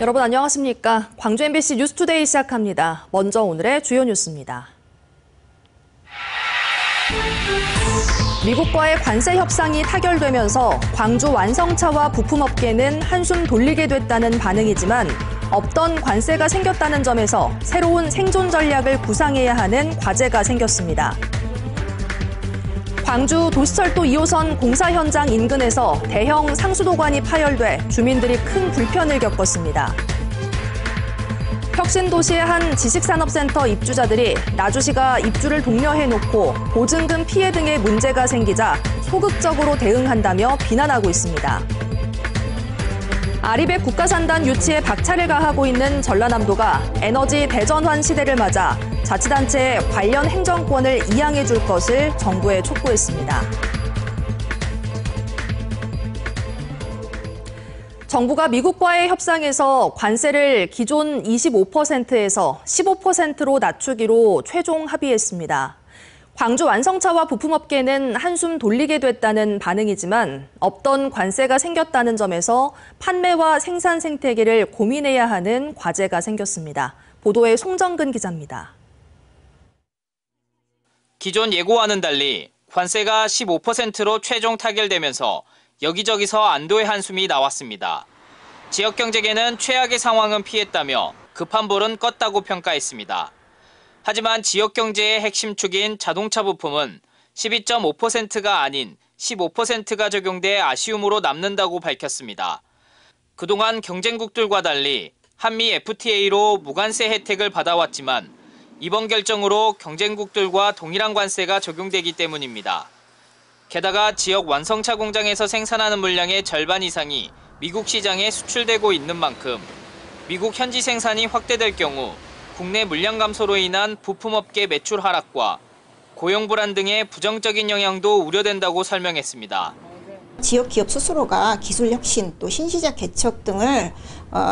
여러분 안녕하십니까? 광주 MBC 뉴스투데이 시작합니다. 먼저 오늘의 주요 뉴스입니다. 미국과의 관세 협상이 타결되면서 광주 완성차와 부품업계는 한숨 돌리게 됐다는 반응이지만 없던 관세가 생겼다는 점에서 새로운 생존 전략을 구상해야 하는 과제가 생겼습니다. 광주 도시철도 2호선 공사 현장 인근에서 대형 상수도관이 파열돼 주민들이 큰 불편을 겪었습니다. 혁신도시의 한 지식산업센터 입주자들이 나주시가 입주를 독려해놓고 보증금 피해 등의 문제가 생기자 소극적으로 대응한다며 비난하고 있습니다. 아리백 국가산단 유치에 박차를 가하고 있는 전라남도가 에너지 대전환 시대를 맞아 자치단체에 관련 행정권을 이양해 줄 것을 정부에 촉구했습니다. 정부가 미국과의 협상에서 관세를 기존 25%에서 15%로 낮추기로 최종 합의했습니다. 광주 완성차와 부품업계는 한숨 돌리게 됐다는 반응이지만 없던 관세가 생겼다는 점에서 판매와 생산 생태계를 고민해야 하는 과제가 생겼습니다. 보도에 송정근 기자입니다. 기존 예고와는 달리 관세가 15%로 최종 타결되면서 여기저기서 안도의 한숨이 나왔습니다. 지역경제계는 최악의 상황은 피했다며 급한 불은 껐다고 평가했습니다. 하지만 지역경제의 핵심 축인 자동차 부품은 12.5%가 아닌 15%가 적용돼 아쉬움으로 남는다고 밝혔습니다. 그동안 경쟁국들과 달리 한미 FTA로 무관세 혜택을 받아왔지만 이번 결정으로 경쟁국들과 동일한 관세가 적용되기 때문입니다. 게다가 지역 완성차 공장에서 생산하는 물량의 절반 이상이 미국 시장에 수출되고 있는 만큼 미국 현지 생산이 확대될 경우 국내 물량 감소로 인한 부품업계 매출 하락과 고용 불안 등의 부정적인 영향도 우려된다고 설명했습니다. 지역 기업 스스로가 기술 혁신 또 신시장 개척 등을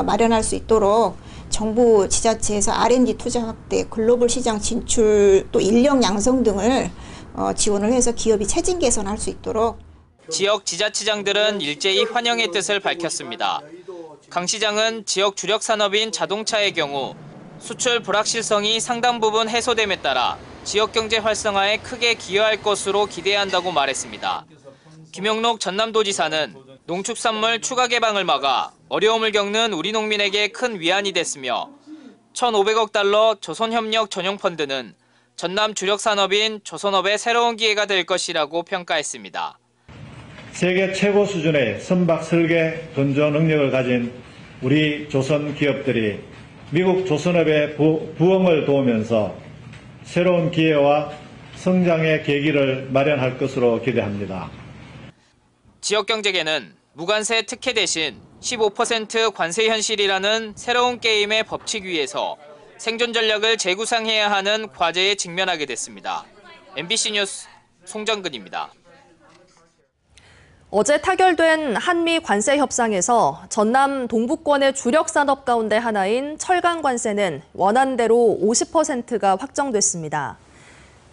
마련할 수 있도록 정부 지자체에서 R&D 투자 확대, 글로벌 시장 진출 또 인력 양성 등을 지원을 해서 기업이 체진 개선할 수 있도록 지역 지자체장들은 일제히 환영의 뜻을 밝혔습니다. 강 시장은 지역 주력 산업인 자동차의 경우 수출 불확실성이 상당 부분 해소됨에 따라 지역 경제 활성화에 크게 기여할 것으로 기대한다고 말했습니다. 김용록 전남도지사는 농축산물 추가 개방을 막아 어려움을 겪는 우리 농민에게 큰 위안이 됐으며 1,500억 달러 조선협력 전용 펀드는 전남 주력 산업인 조선업의 새로운 기회가 될 것이라고 평가했습니다. 세계 최고 수준의 선박 설계 건조 능력을 가진 우리 조선 기업들이 미국 조선업의 부흥을 도우면서 새로운 기회와 성장의 계기를 마련할 것으로 기대합니다. 지역경제계는 무관세 특혜 대신 15% 관세 현실이라는 새로운 게임의 법칙 위에서 생존 전략을 재구상해야 하는 과제에 직면하게 됐습니다. MBC 뉴스 송정근입니다. 어제 타결된 한미 관세 협상에서 전남 동부권의 주력 산업 가운데 하나인 철강 관세는 원안대로 50%가 확정됐습니다.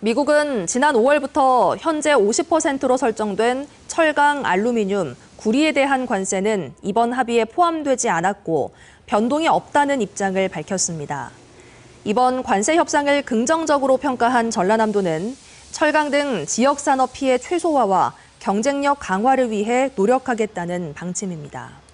미국은 지난 5월부터 현재 50%로 설정된 철강, 알루미늄, 구리에 대한 관세는 이번 합의에 포함되지 않았고 변동이 없다는 입장을 밝혔습니다. 이번 관세 협상을 긍정적으로 평가한 전라남도는 철강 등 지역 산업 피해 최소화와 경쟁력 강화를 위해 노력하겠다는 방침입니다.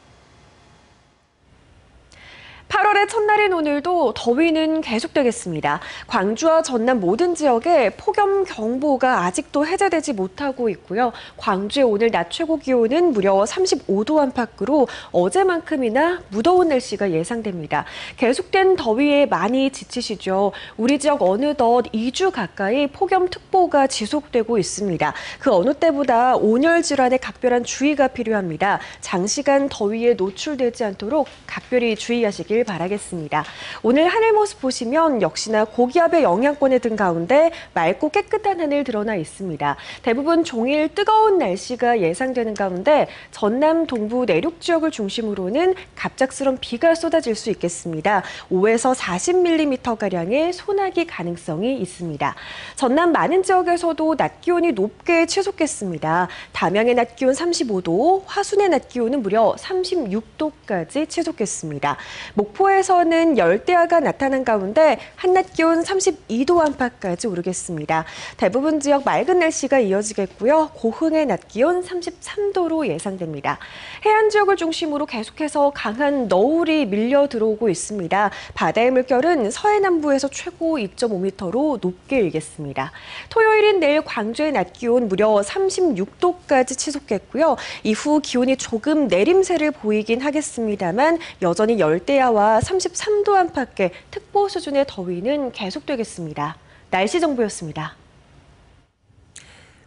8월의 첫날인 오늘도 더위는 계속되겠습니다. 광주와 전남 모든 지역에 폭염경보가 아직도 해제되지 못하고 있고요. 광주의 오늘 낮 최고 기온은 무려 35도 안팎으로 어제만큼이나 무더운 날씨가 예상됩니다. 계속된 더위에 많이 지치시죠. 우리 지역 어느덧 2주 가까이 폭염특보가 지속되고 있습니다. 그 어느 때보다 온열 질환에 각별한 주의가 필요합니다. 장시간 더위에 노출되지 않도록 각별히 주의하시길 바랍니다. 바라겠습니다. 오늘 하늘 모습 보시면 역시나 고기압의 영향권에 든 가운데 맑고 깨끗한 하늘 드러나 있습니다. 대부분 종일 뜨거운 날씨가 예상되는 가운데 전남 동부 내륙 지역을 중심으로는 갑작스런 비가 쏟아질 수 있겠습니다. 5에서 40mm가량의 소나기 가능성이 있습니다. 전남 많은 지역에서도 낮 기온이 높게 치솟겠습니다. 담양의 낮 기온 35도, 화순의 낮 기온은 무려 36도까지 치솟겠습니다. 목포에서는 열대야가 나타난 가운데 한낮 기온 32도 안팎까지 오르겠습니다. 대부분 지역 맑은 날씨가 이어지겠고요. 고흥의 낮 기온 33도로 예상됩니다. 해안 지역을 중심으로 계속해서 강한 너울이 밀려 들어오고 있습니다. 바다의 물결은 서해남부에서 최고 2.5m로 높게 일겠습니다. 토요일인 내일 광주의 낮 기온 무려 36도까지 치솟겠고요. 이후 기온이 조금 내림세를 보이긴 하겠습니다만 여전히 열대야와 33도 안팎의 특보 수준의 더위는 계속되겠습니다. 날씨 정보였습니다.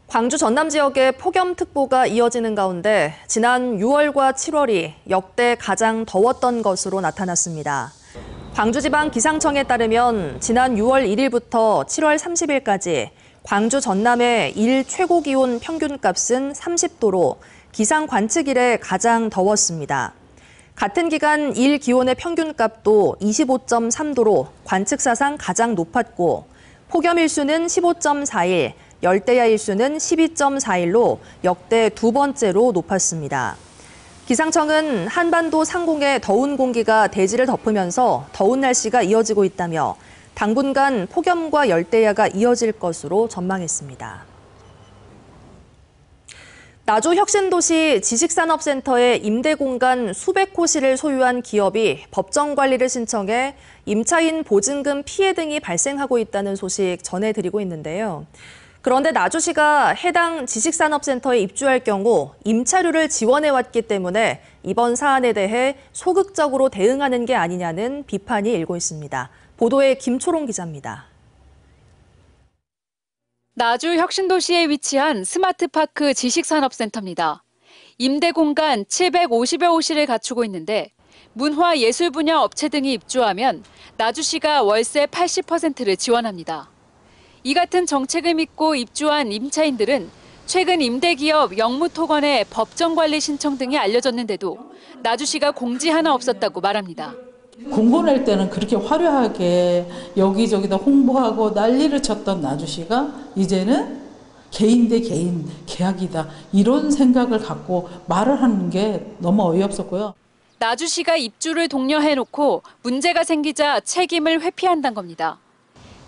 광주 전남 지역에 폭염특보가 이어지는 가운데 지난 6월과 7월이 역대 가장 더웠던 것으로 나타났습니다. 광주지방기상청에 따르면 지난 6월 1일부터 7월 30일까지 광주 전남의 일 최고기온 평균값은 30도로 기상 관측 이래 가장 더웠습니다. 같은 기간 일 기온의 평균값도 25.3도로 관측 사상 가장 높았고 폭염 일수는 15.4일, 열대야 일수는 12.4일로 역대 두 번째로 높았습니다. 기상청은 한반도 상공의 더운 공기가 대지를 덮으면서 더운 날씨가 이어지고 있다며 당분간 폭염과 열대야가 이어질 것으로 전망했습니다. 나주 혁신도시 지식산업센터의 임대공간 수백 호실을 소유한 기업이 법정 관리를 신청해 임차인 보증금 피해 등이 발생하고 있다는 소식 전해드리고 있는데요. 그런데 나주시가 해당 지식산업센터에 입주할 경우 임차료를 지원해왔기 때문에 이번 사안에 대해 소극적으로 대응하는 게 아니냐는 비판이 일고 있습니다. 보도에 김초롱 기자입니다. 나주 혁신도시에 위치한 스마트파크 지식산업센터입니다. 임대 공간 750여 호실을 갖추고 있는데 문화 예술 분야 업체 등이 입주하면 나주시가 월세 80%를 지원합니다. 이 같은 정책을 믿고 입주한 임차인들은 최근 임대기업 영무토건의 법정관리 신청 등이 알려졌는데도 나주시가 공지 하나 없었다고 말합니다. 공고 낼 때는 그렇게 화려하게 여기저기다 홍보하고 난리를 쳤던 나주시가 이제는 개인 대 개인 계약이다 이런 생각을 갖고 말을 하는 게 너무 어이없었고요. 나주시가 입주를 독려해놓고 문제가 생기자 책임을 회피한다는 겁니다.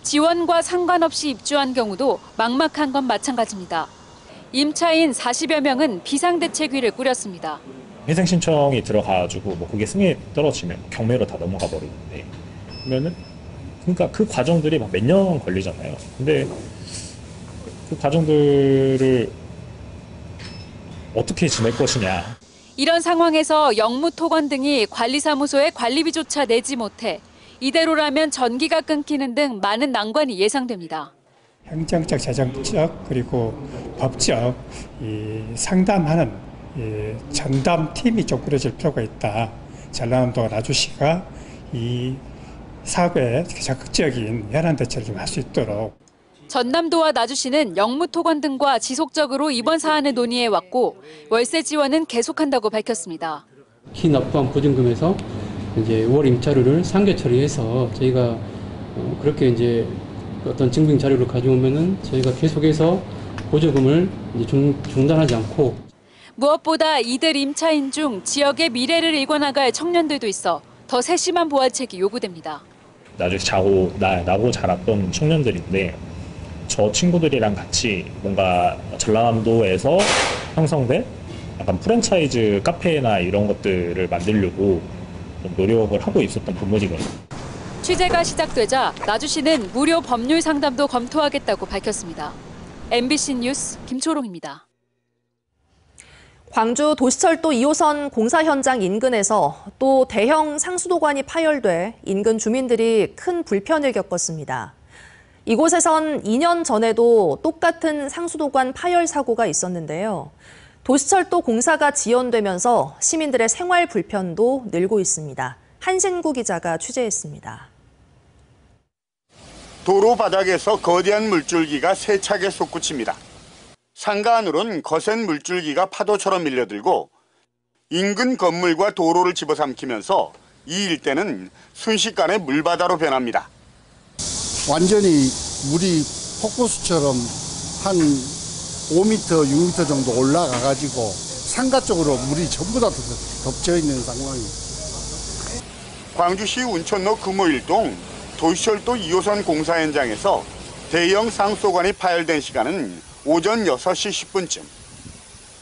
지원과 상관없이 입주한 경우도 막막한 건 마찬가지입니다. 임차인 40여 명은 비상대책위를 꾸렸습니다. 회생 신청이 들어가가지고 뭐 그게 승인이 떨어지면 경매로 다 넘어가 버리는데 그러면은 그러니까 그 과정들이 막 몇 년 걸리잖아요. 근데 그 과정들을 어떻게 지낼 것이냐. 이런 상황에서 영무토건 등이 관리사무소에 관리비조차 내지 못해 이대로라면 전기가 끊기는 등 많은 난관이 예상됩니다. 행정적, 재정적 그리고 법적 상담하는 전담팀이 좀 꾸려질 필요가 있다. 전라남도 나주시가 이 사업에 적극적인 연안 대처를 좀 할 수 있도록. 전남도와 나주시는 영무토건 등과 지속적으로 이번 사안을 논의해왔고 월세 지원은 계속한다고 밝혔습니다. 기납부한 보증금에서 이제 월 임차료를 상계 처리해서 저희가 그렇게 이제 어떤 증빙 자료를 가져오면은 저희가 계속해서 보조금을 이제 중단하지 않고. 무엇보다 이들 임차인 중 지역의 미래를 일궈나갈 청년들도 있어 더 세심한 보완책이 요구됩니다. 나중에 나고 자랐던 청년들인데 저 친구들이랑 같이 뭔가 전라남도에서 형성된 약간 프랜차이즈 카페나 이런 것들을 만들려고 좀 노력을 하고 있었던 부분이거든요. 취재가 시작되자 나주시는 무료 법률 상담도 검토하겠다고 밝혔습니다. MBC 뉴스 김초롱입니다. 광주 도시철도 2호선 공사 현장 인근에서 또 대형 상수도관이 파열돼 인근 주민들이 큰 불편을 겪었습니다. 이곳에선 2년 전에도 똑같은 상수도관 파열 사고가 있었는데요. 도시철도 공사가 지연되면서 시민들의 생활 불편도 늘고 있습니다. 한신구 기자가 취재했습니다. 도로 바닥에서 거대한 물줄기가 세차게 솟구칩니다. 상가 안으론 거센 물줄기가 파도처럼 밀려들고 인근 건물과 도로를 집어삼키면서 이 일대는 순식간에 물바다로 변합니다. 완전히 물이 폭포수처럼 한 5m, 6m 정도 올라가가지고 상가 쪽으로 물이 전부 다 덮쳐 있는 상황입니다. 광주시 운천로 금호일동 도시철도 2호선 공사 현장에서 대형 상소관이 파열된 시간은 오전 6시 10분쯤.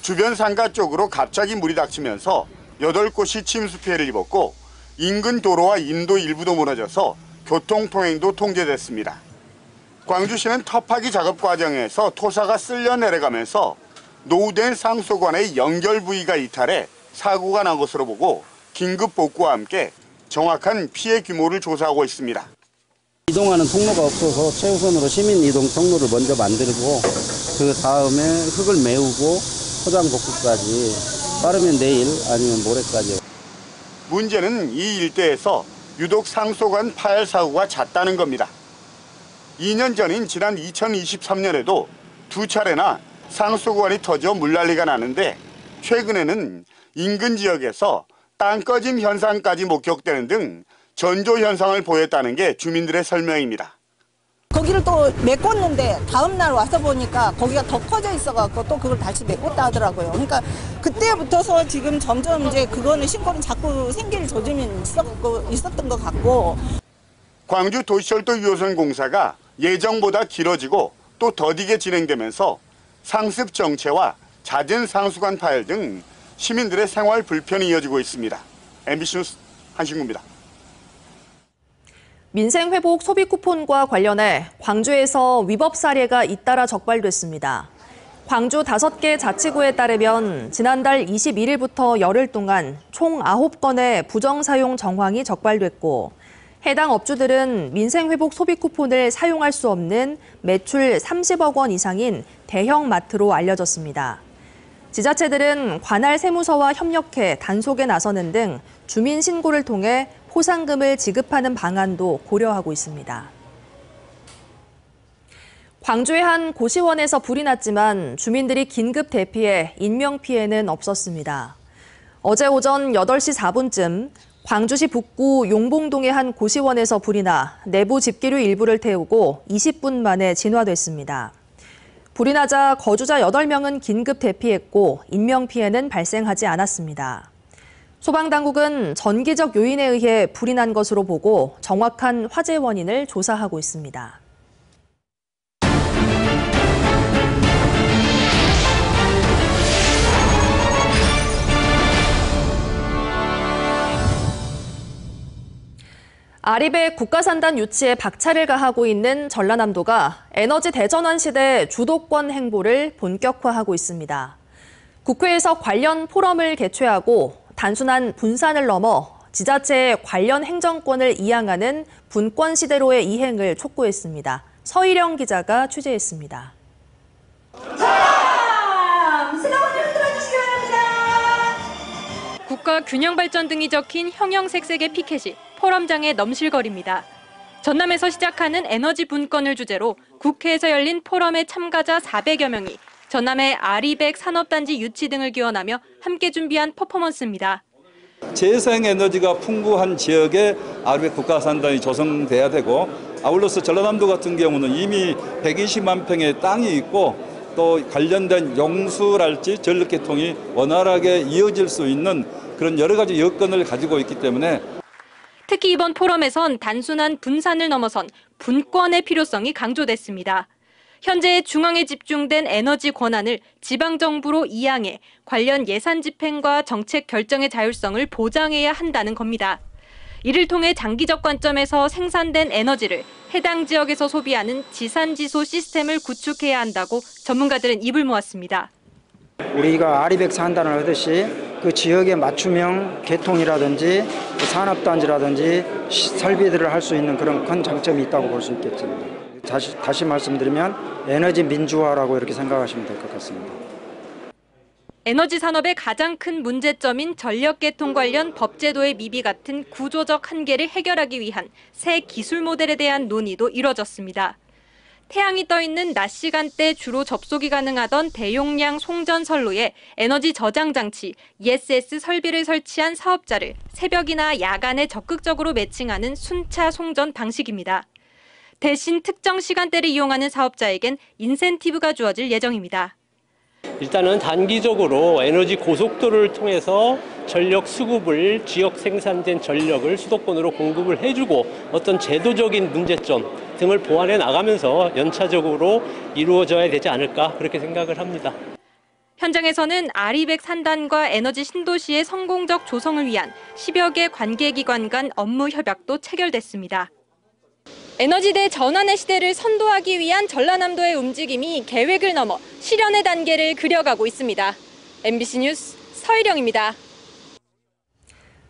주변 상가 쪽으로 갑자기 물이 닥치면서 8곳이 침수 피해를 입었고 인근 도로와 인도 일부도 무너져서 교통통행도 통제됐습니다. 광주시는 터파기 작업 과정에서 토사가 쓸려 내려가면서 노후된 상소관의 연결 부위가 이탈해 사고가 난 것으로 보고 긴급 복구와 함께 정확한 피해 규모를 조사하고 있습니다. 이동하는 통로가 없어서 최우선으로 시민 이동 통로를 먼저 만들고 그 다음에 흙을 메우고 포장 복구까지 빠르면 내일 아니면 모레까지. 문제는 이 일대에서 유독 상소관 파열 사고가 잦다는 겁니다. 2년 전인 지난 2023년에도 2차례나 상소관이 터져 물난리가 나는데 최근에는 인근 지역에서 땅 꺼짐 현상까지 목격되는 등 전조 현상을 보였다는 게 주민들의 설명입니다. 거기를 또 메꿨는데 다음 날 와서 보니까 거기가 더 커져 있어갖고 또 그걸 다시 메꿨다 하더라고요. 그러니까 그때부터서 지금 점점 이제 그거는 신고는 자꾸 생길 조짐이 있었던 것 같고. 광주 도시철도 2호선 공사가 예정보다 길어지고 또 더디게 진행되면서 상습 정체와 잦은 상수관 파열 등 시민들의 생활 불편이 이어지고 있습니다. MBC 뉴스 한신구입니다. 민생회복 소비 쿠폰과 관련해 광주에서 위법 사례가 잇따라 적발됐습니다. 광주 5개 자치구에 따르면 지난달 21일부터 열흘 동안 총 9건의 부정사용 정황이 적발됐고 해당 업주들은 민생회복 소비 쿠폰을 사용할 수 없는 매출 30억 원 이상인 대형 마트로 알려졌습니다. 지자체들은 관할 세무서와 협력해 단속에 나서는 등 주민 신고를 통해 포상금을 지급하는 방안도 고려하고 있습니다. 광주의 한 고시원에서 불이 났지만 주민들이 긴급 대피해 인명피해는 없었습니다. 어제 오전 8시 4분쯤 광주시 북구 용봉동의 한 고시원에서 불이 나 내부 집기류 일부를 태우고 20분 만에 진화됐습니다. 불이 나자 거주자 8명은 긴급 대피했고 인명피해는 발생하지 않았습니다. 소방당국은 전기적 요인에 의해 불이 난 것으로 보고 정확한 화재 원인을 조사하고 있습니다. 아리백 국가산단 유치에 박차를 가하고 있는 전라남도가 에너지 대전환 시대 주도권 행보를 본격화하고 있습니다. 국회에서 관련 포럼을 개최하고 단순한 분산을 넘어 지자체의 관련 행정권을 이양하는 분권 시대로의 이행을 촉구했습니다. 서희령 기자가 취재했습니다. 국가 균형 발전 등이 적힌 형형색색의 피켓이 포럼장에 넘실거립니다. 전남에서 시작하는 에너지 분권을 주제로 국회에서 열린 포럼에 참가자 400여 명이 전남의 아리백 산업단지 유치 등을 기원하며 함께 준비한 퍼포먼스입니다. 재생에너지가 풍부한 지역에 아리백 국가산단이 조성돼야 되고 아울러서 전라남도 같은 경우는 이미 120만 평의 땅이 있고 또 관련된 용수랄지 전력계통이 원활하게 이어질 수 있는 그런 여러 가지 여건을 가지고 있기 때문에 특히 이번 포럼에선 단순한 분산을 넘어선 분권의 필요성이 강조됐습니다. 현재 중앙에 집중된 에너지 권한을 지방정부로 이양해 관련 예산 집행과 정책 결정의 자율성을 보장해야 한다는 겁니다. 이를 통해 장기적 관점에서 생산된 에너지를 해당 지역에서 소비하는 지산지소 시스템을 구축해야 한다고 전문가들은 입을 모았습니다. 우리가 아리백 산단을 하듯이 그 지역의 맞춤형 개통이라든지 산업단지라든지 설비들을 할 수 있는 그런 큰 장점이 있다고 볼 수 있겠습니다. 다시 말씀드리면 에너지 민주화라고 이렇게 생각하시면 될 것 같습니다. 에너지 산업의 가장 큰 문제점인 전력 개통 관련 법제도의 미비 같은 구조적 한계를 해결하기 위한 새 기술 모델에 대한 논의도 이뤄졌습니다. 태양이 떠 있는 낮 시간대 주로 접속이 가능하던 대용량 송전 선로에 에너지 저장 장치 ESS 설비를 설치한 사업자를 새벽이나 야간에 적극적으로 매칭하는 순차 송전 방식입니다. 대신 특정 시간대를 이용하는 사업자에겐 인센티브가 주어질 예정입니다. 일단은 단기적으로 에너지 고속도로를 통해서 전력 수급을 지역 생산된 전력을 수도권으로 공급을 해주고 어떤 제도적인 문제점 등을 보완해 나가면서 연차적으로 이루어져야 되지 않을까 그렇게 생각을 합니다. 현장에서는 아리백 산단과 에너지 신도시의 성공적 조성을 위한 10여 개 관계기관 간 업무 협약도 체결됐습니다. 에너지대 전환의 시대를 선도하기 위한 전라남도의 움직임이 계획을 넘어 실현의 단계를 그려가고 있습니다. MBC 뉴스 서희령입니다.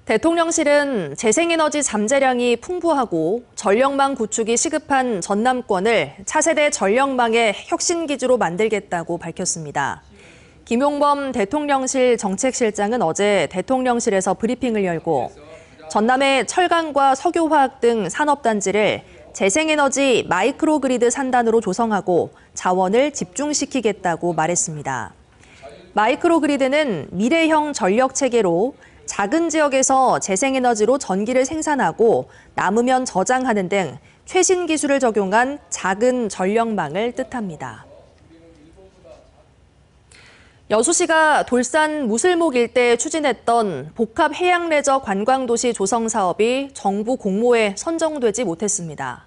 대통령실은 재생에너지 잠재량이 풍부하고 전력망 구축이 시급한 전남권을 차세대 전력망의 혁신기지로 만들겠다고 밝혔습니다. 김용범 대통령실 정책실장은 어제 대통령실에서 브리핑을 열고 전남의 철강과 석유화학 등 산업단지를 재생에너지 마이크로그리드 산단으로 조성하고 자원을 집중시키겠다고 말했습니다. 마이크로그리드는 미래형 전력체계로 작은 지역에서 재생에너지로 전기를 생산하고 남으면 저장하는 등 최신 기술을 적용한 작은 전력망을 뜻합니다. 여수시가 돌산 무슬목 일대에 추진했던 복합 해양레저 관광도시 조성 사업이 정부 공모에 선정되지 못했습니다.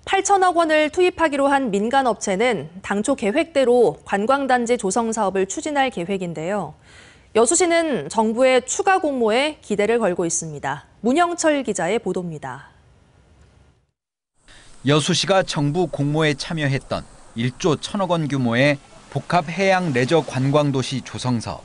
8천억 원을 투입하기로 한 민간업체는 당초 계획대로 관광단지 조성 사업을 추진할 계획인데요. 여수시는 정부의 추가 공모에 기대를 걸고 있습니다. 문영철 기자의 보도입니다. 여수시가 정부 공모에 참여했던 1조 1천억 원 규모의 복합 해양 레저 관광도시 조성 사업.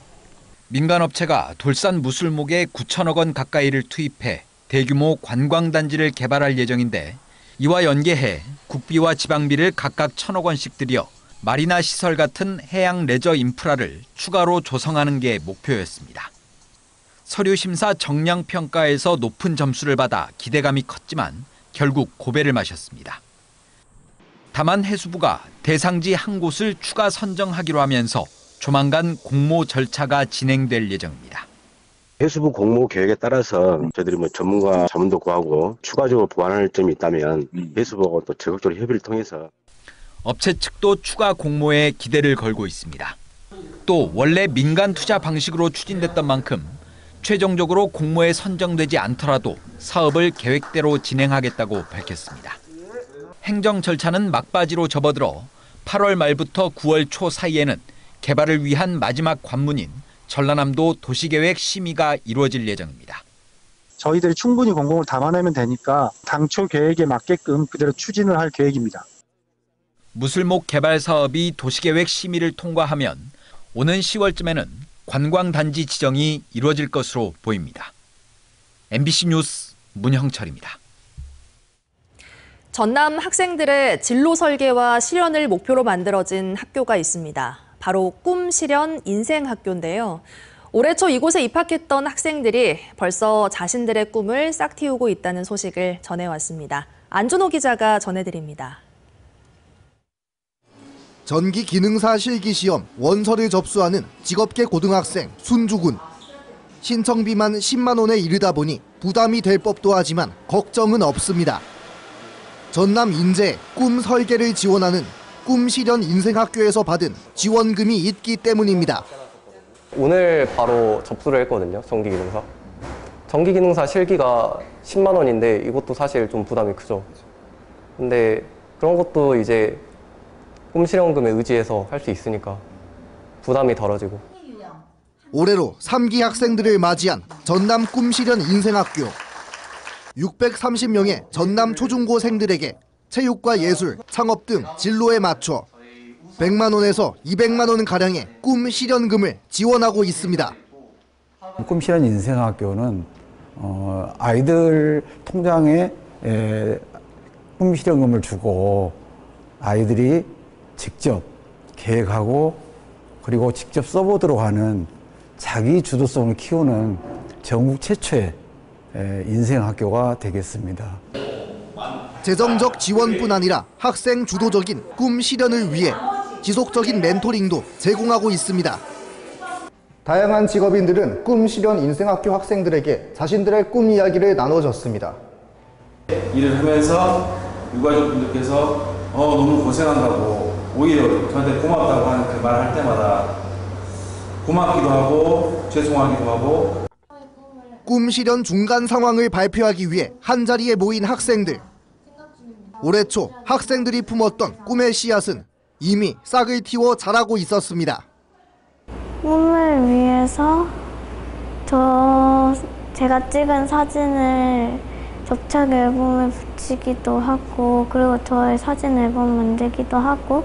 민간업체가 돌산 무술목에 9천억 원 가까이를 투입해 대규모 관광단지를 개발할 예정인데 이와 연계해 국비와 지방비를 각각 1천억 원씩 들여 마리나 시설 같은 해양 레저 인프라를 추가로 조성하는 게 목표였습니다. 서류 심사 정량 평가에서 높은 점수를 받아 기대감이 컸지만 결국 고배를 마셨습니다. 다만 해수부가 대상지 한 곳을 추가 선정하기로 하면서 조만간 공모 절차가 진행될 예정입니다. 해수부 공모 계획에 따라서 저희들이 전문가 자문도 구하고 추가적으로 보완할 점이 있다면 해수부가 또 적극적으로 협의를 통해서 업체 측도 추가 공모에 기대를 걸고 있습니다. 또 원래 민간 투자 방식으로 추진됐던 만큼 최종적으로 공모에 선정되지 않더라도 사업을 계획대로 진행하겠다고 밝혔습니다. 행정 절차는 막바지로 접어들어 8월 말부터 9월 초 사이에는 개발을 위한 마지막 관문인 전라남도 도시계획 심의가 이루어질 예정입니다. 저희들이 충분히 공공을 담아내면 되니까 당초 계획에 맞게끔 그대로 추진을 할 계획입니다. 무슬목 개발 사업이 도시계획 심의를 통과하면 오는 10월쯤에는 관광단지 지정이 이루어질 것으로 보입니다. MBC 뉴스 문형철입니다. 전남 학생들의 진로 설계와 실현을 목표로 만들어진 학교가 있습니다. 바로 꿈 실현 인생학교인데요. 올해 초 이곳에 입학했던 학생들이 벌써 자신들의 꿈을 싹 틔우고 있다는 소식을 전해왔습니다. 안준호 기자가 전해드립니다. 전기 기능사 실기시험 원서를 접수하는 직업계 고등학생 순주군. 신청비만 10만 원에 이르다 보니 부담이 될 법도 하지만 걱정은 없습니다. 전남 인제 꿈 설계를 지원하는 꿈 실현 인생학교에서 받은 지원금이 있기 때문입니다. 오늘 바로 접수를 했거든요. 전기기능사. 전기기능사 실기가 10만 원인데 이것도 사실 좀 부담이 크죠. 근데 그런 것도 이제 꿈 실현금에 의지해서 할 수 있으니까 부담이 덜어지고. 올해로 3기 학생들을 맞이한 전남 꿈 실현 인생학교. 630명의 전남 초중고생들에게 체육과 예술, 창업 등 진로에 맞춰 100만 원에서 200만 원가량의 꿈 실현금을 지원하고 있습니다. 꿈 실현 인생학교는 아이들 통장에 꿈 실현금을 주고 아이들이 직접 계획하고 그리고 직접 써보도록 하는 자기 주도성을 키우는 전국 최초의 인생학교가 되겠습니다. 재정적 지원뿐 아니라 학생 주도적인 꿈 실현을 위해 지속적인 멘토링도 제공하고 있습니다. 다양한 직업인들은 꿈 실현 인생학교 학생들에게 자신들의 꿈 이야기를 나눠줬습니다. 일을 하면서 유가족분들께서 너무 고생한다고 오히려 저한테 고맙다고 하는 그 말을 할 때마다 고맙기도 하고 죄송하기도 하고. 꿈 실현 중간 상황을 발표하기 위해 한자리에 모인 학생들. 올해 초 학생들이 품었던 꿈의 씨앗은 이미 싹을 틔워 자라고 있었습니다. 꿈을 위해서 제가 찍은 사진을 접착 앨범에 붙이기도 하고, 그리고 저의 사진 앨범 만들기도 하고,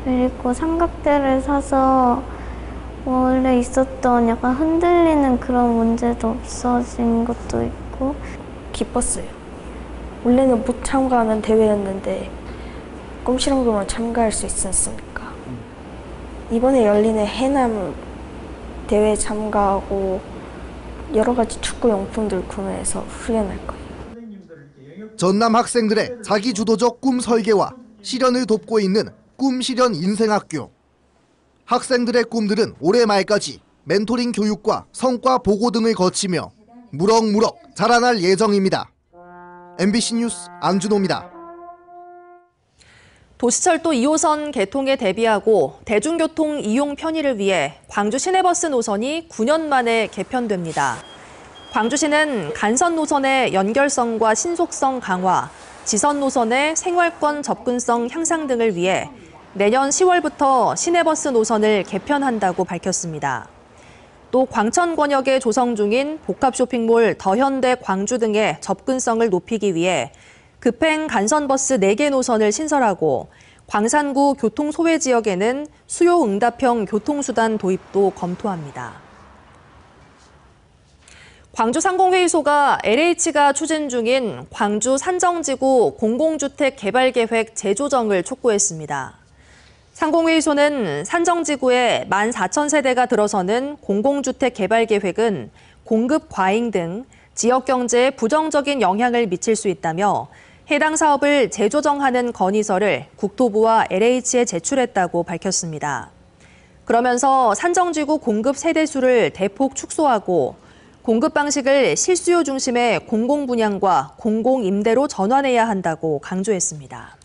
그리고 삼각대를 사서 원래 있었던 약간 흔들리는 그런 문제도 없어진 것도 있고. 기뻤어요. 원래는 못 참가하는 대회였는데 꿈실현금으로 참가할 수 있었으니까. 이번에 열리는 해남 대회에 참가하고 여러 가지 축구 용품들 구매해서 후련할 거예요. 전남 학생들의 자기주도적 꿈 설계와 실현을 돕고 있는 꿈 실현 인생학교. 학생들의 꿈들은 올해 말까지 멘토링 교육과 성과 보고 등을 거치며 무럭무럭 자라날 예정입니다. MBC 뉴스 안준호입니다. 도시철도 2호선 개통에 대비하고 대중교통 이용 편의를 위해 광주 시내버스 노선이 9년 만에 개편됩니다. 광주시는 간선 노선의 연결성과 신속성 강화, 지선 노선의 생활권 접근성 향상 등을 위해 내년 10월부터 시내버스 노선을 개편한다고 밝혔습니다. 또 광천권역에 조성 중인 복합쇼핑몰 더현대 광주 등의 접근성을 높이기 위해 급행 간선버스 4개 노선을 신설하고 광산구 교통소외 지역에는 수요응답형 교통수단 도입도 검토합니다. 광주상공회의소가 LH가 추진 중인 광주 산정지구 공공주택 개발계획 재조정을 촉구했습니다. 상공회의소는 산정지구에 14,000세대가 들어서는 공공주택 개발 계획은 공급 과잉 등 지역 경제에 부정적인 영향을 미칠 수 있다며 해당 사업을 재조정하는 건의서를 국토부와 LH에 제출했다고 밝혔습니다. 그러면서 산정지구 공급 세대수를 대폭 축소하고 공급 방식을 실수요 중심의 공공분양과 공공임대로 전환해야 한다고 강조했습니다.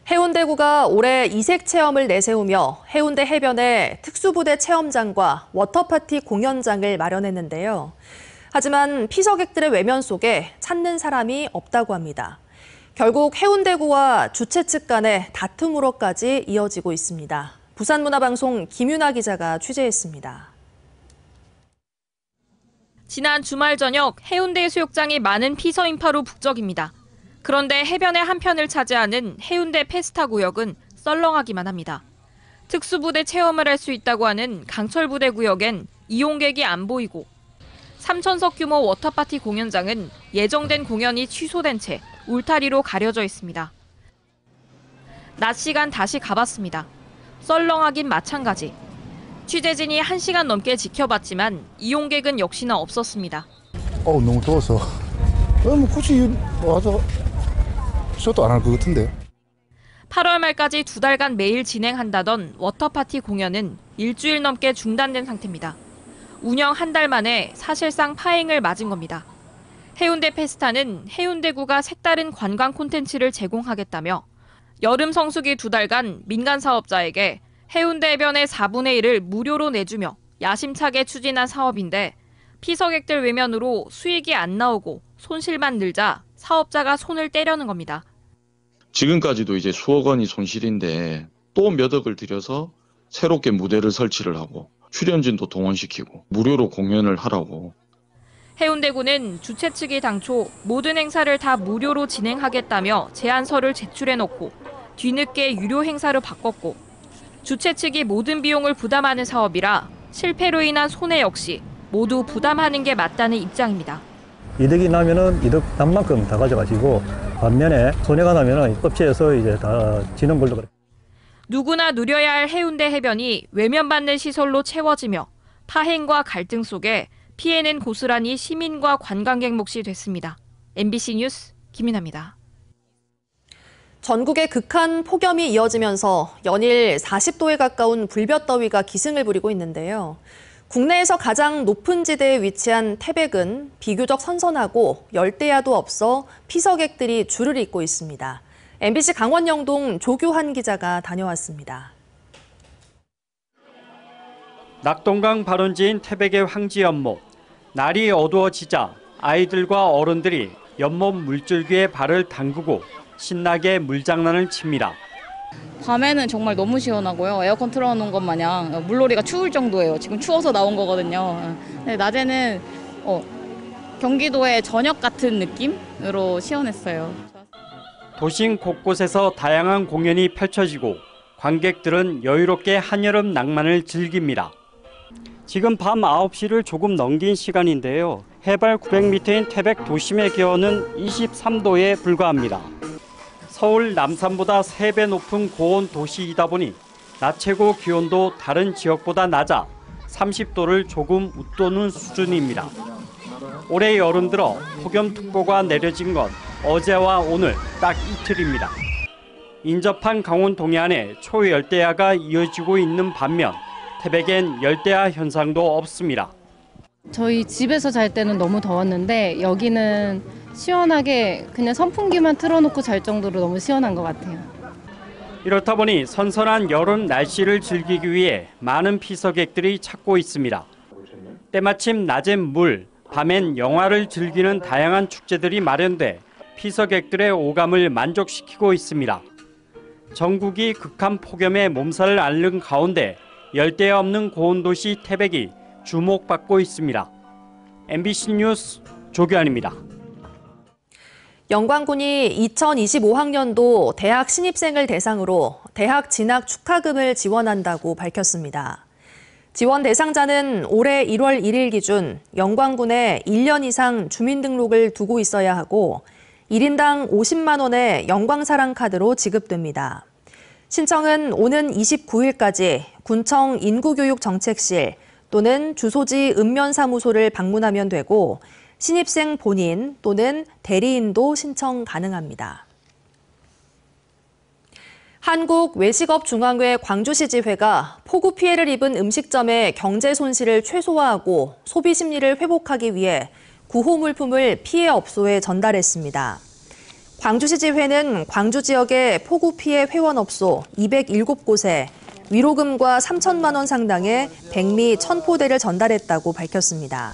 해운대구가 올해 이색 체험을 내세우며 해운대 해변에 특수부대 체험장과 워터파티 공연장을 마련했는데요. 하지만 피서객들의 외면 속에 찾는 사람이 없다고 합니다. 결국 해운대구와 주최 측 간의 다툼으로까지 이어지고 있습니다. 부산문화방송 김윤아 기자가 취재했습니다. 지난 주말 저녁 해운대 해수욕장이 많은 피서 인파로 북적입니다. 그런데 해변의 한편을 차지하는 해운대 페스타 구역은 썰렁하기만 합니다. 특수부대 체험을 할 수 있다고 하는 강철부대 구역엔 이용객이 안 보이고 3,000석 규모 워터파티 공연장은 예정된 공연이 취소된 채 울타리로 가려져 있습니다. 낮 시간 다시 가봤습니다. 썰렁하긴 마찬가지. 취재진이 1시간 넘게 지켜봤지만 이용객은 역시나 없었습니다. 너무 더워서 굳이 와서 저도 안 할 것 같은데. 8월 말까지 2달간 매일 진행한다던 워터파티 공연은 일주일 넘게 중단된 상태입니다. 운영 1달 만에 사실상 파행을 맞은 겁니다. 해운대 페스타는 해운대구가 색다른 관광 콘텐츠를 제공하겠다며 여름 성수기 2달간 민간 사업자에게 해운대 해변의 4분의 1을 무료로 내주며 야심차게 추진한 사업인데 피서객들 외면으로 수익이 안 나오고 손실만 늘자 사업자가 손을 떼려는 겁니다. 지금까지도 이제 수억 원이 손실인데 또 몇 억을 들여서 새롭게 무대를 설치를 하고 출연진도 동원시키고 무료로 공연을 하라고. 해운대구는 주최 측이 당초 모든 행사를 다 무료로 진행하겠다며 제안서를 제출해놓고 뒤늦게 유료 행사로 바꿨고 주최 측이 모든 비용을 부담하는 사업이라 실패로 인한 손해 역시 모두 부담하는 게 맞다는 입장입니다. 이득이 나면은 이득 난 만큼 다 가져가시고 반면에 손해가 나면은 업체에서 이제 다 지는 걸로. 누구나 누려야 할 해운대 해변이 외면받는 시설로 채워지며 파행과 갈등 속에 피해는 고스란히 시민과 관광객 몫이 됐습니다. MBC 뉴스 김윤아입니다. 전국에 극한 폭염이 이어지면서 연일 40도에 가까운 불볕더위가 기승을 부리고 있는데요. 국내에서 가장 높은 지대에 위치한 태백은 비교적 선선하고 열대야도 없어 피서객들이 줄을 잇고 있습니다. MBC 강원 영동 조규환 기자가 다녀왔습니다. 낙동강 발원지인 태백의 황지 연못. 날이 어두워지자 아이들과 어른들이 연못 물줄기에 발을 담그고 신나게 물장난을 칩니다. 밤에는 정말 너무 시원하고요. 에어컨 틀어놓은 것 마냥 물놀이가 추울 정도예요. 지금 추워서 나온 거거든요. 근데 낮에는 경기도의 저녁 같은 느낌으로 시원했어요. 도심 곳곳에서 다양한 공연이 펼쳐지고 관객들은 여유롭게 한여름 낭만을 즐깁니다. 지금 밤 9시를 조금 넘긴 시간인데요. 해발 900m인 태백 도심의 기온은 23도에 불과합니다. 서울 남산보다 3배 높은 고온 도시이다 보니 낮 최고 기온도 다른 지역보다 낮아 30도를 조금 웃도는 수준입니다. 올해 여름 들어 폭염특보가 내려진 건 어제와 오늘 딱 이틀입니다. 인접한 강원 동해안에 초열대야가 이어지고 있는 반면 태백엔 열대야 현상도 없습니다. 저희 집에서 잘 때는 너무 더웠는데 여기는 시원하게 그냥 선풍기만 틀어놓고 잘 정도로 너무 시원한 것 같아요. 이렇다 보니 선선한 여름 날씨를 즐기기 위해 많은 피서객들이 찾고 있습니다. 때마침 낮엔 물, 밤엔 영화를 즐기는 다양한 축제들이 마련돼 피서객들의 오감을 만족시키고 있습니다. 전국이 극한 폭염에 몸살을 앓는 가운데 열대야 없는 고온도시 태백이 주목받고 있습니다. MBC 뉴스 조규환입니다. 영광군이 2025학년도 대학 신입생을 대상으로 대학 진학 축하금을 지원한다고 밝혔습니다. 지원 대상자는 올해 1월 1일 기준 영광군에 1년 이상 주민등록을 두고 있어야 하고 1인당 50만 원의 영광사랑 카드로 지급됩니다. 신청은 오는 29일까지 군청 인구교육정책실 또는 주소지 읍면사무소를 방문하면 되고 신입생 본인 또는 대리인도 신청 가능합니다. 한국외식업중앙회 광주시 지회가 폭우 피해를 입은 음식점의 경제 손실을 최소화하고 소비 심리를 회복하기 위해 구호 물품을 피해 업소에 전달했습니다. 광주시 지회는 광주 지역의 폭우 피해 회원업소 207곳에 위로금과 3천만 원 상당의 백미 1000포대를 전달했다고 밝혔습니다.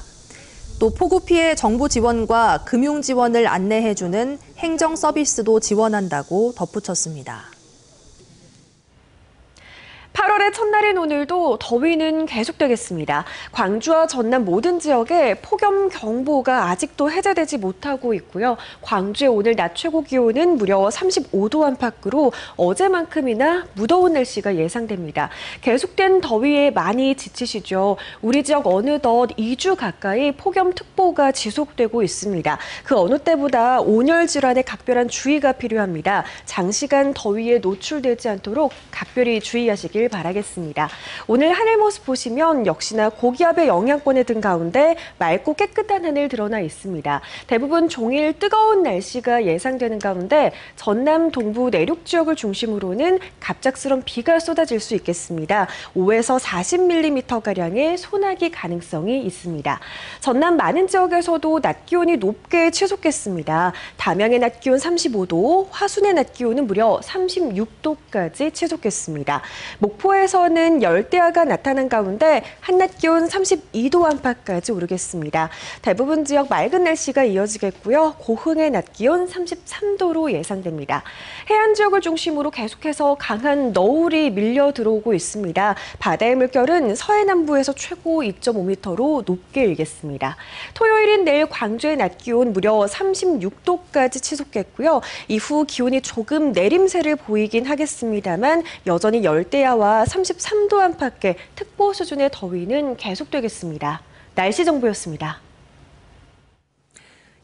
또 폭우 피해 정부 지원과 금융 지원을 안내해주는 행정 서비스도 지원한다고 덧붙였습니다. 8월의 첫날인 오늘도 더위는 계속되겠습니다. 광주와 전남 모든 지역에 폭염 경보가 아직도 해제되지 못하고 있고요. 광주의 오늘 낮 최고 기온은 무려 35도 안팎으로 어제만큼이나 무더운 날씨가 예상됩니다. 계속된 더위에 많이 지치시죠. 우리 지역 어느덧 2주 가까이 폭염특보가 지속되고 있습니다. 그 어느 때보다 온열 질환에 각별한 주의가 필요합니다. 장시간 더위에 노출되지 않도록 각별히 주의하시길 바라겠습니다. 오늘 하늘 모습 보시면 역시나 고기압의 영향권에 든 가운데 맑고 깨끗한 하늘 드러나 있습니다. 대부분 종일 뜨거운 날씨가 예상되는 가운데 전남 동부 내륙 지역을 중심으로는 갑작스런 비가 쏟아질 수 있겠습니다. 5에서 40mm가량의 소나기 가능성이 있습니다. 전남 많은 지역에서도 낮 기온이 높게 치솟겠습니다. 담양의 낮 기온 35도, 화순의 낮 기온은 무려 36도까지 치솟겠습니다. 목포에서는 열대야가 나타난 가운데 한낮 기온 32도 안팎까지 오르겠습니다. 대부분 지역 맑은 날씨가 이어지겠고요. 고흥의 낮 기온 33도로 예상됩니다. 해안 지역을 중심으로 계속해서 강한 너울이 밀려 들어오고 있습니다. 바다의 물결은 서해남부에서 최고 2.5m로 높게 일겠습니다. 토요일인 내일 광주의 낮 기온 무려 36도까지 치솟겠고요. 이후 기온이 조금 내림세를 보이긴 하겠습니다만 여전히 열대야와 33도 안팎의 특보 수준의 더위는 계속되겠습니다. 날씨 정보였습니다.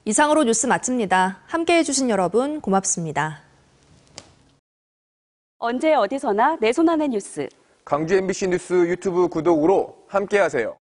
이상으로 뉴스 마칩니다. 함께해 주신 여러분 고맙습니다. 언제 어디서나 내 손 안의 뉴스. 광주 MBC 뉴스 유튜브 구독으로 함께하세요.